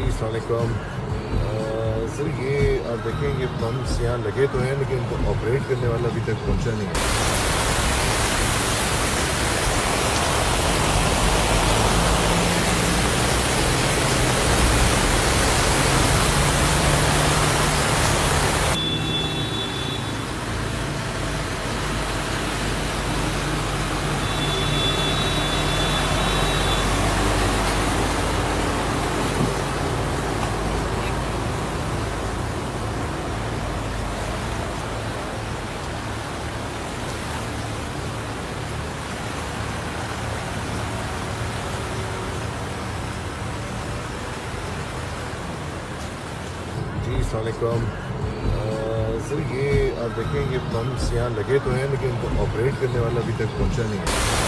जी अस्सलाम वालेकुम। सर ये आप देखें ये पंप्स यहाँ लगे तो हैं लेकिन इनको ऑपरेट करने वाला अभी तक पहुँचा नहीं है। जी अस्सलाम वालेकुम। सर ये आप देखें ये पंप्स यहाँ लगे तो हैं लेकिन इनको ऑपरेट करने वाला अभी तक पहुँचा नहीं है।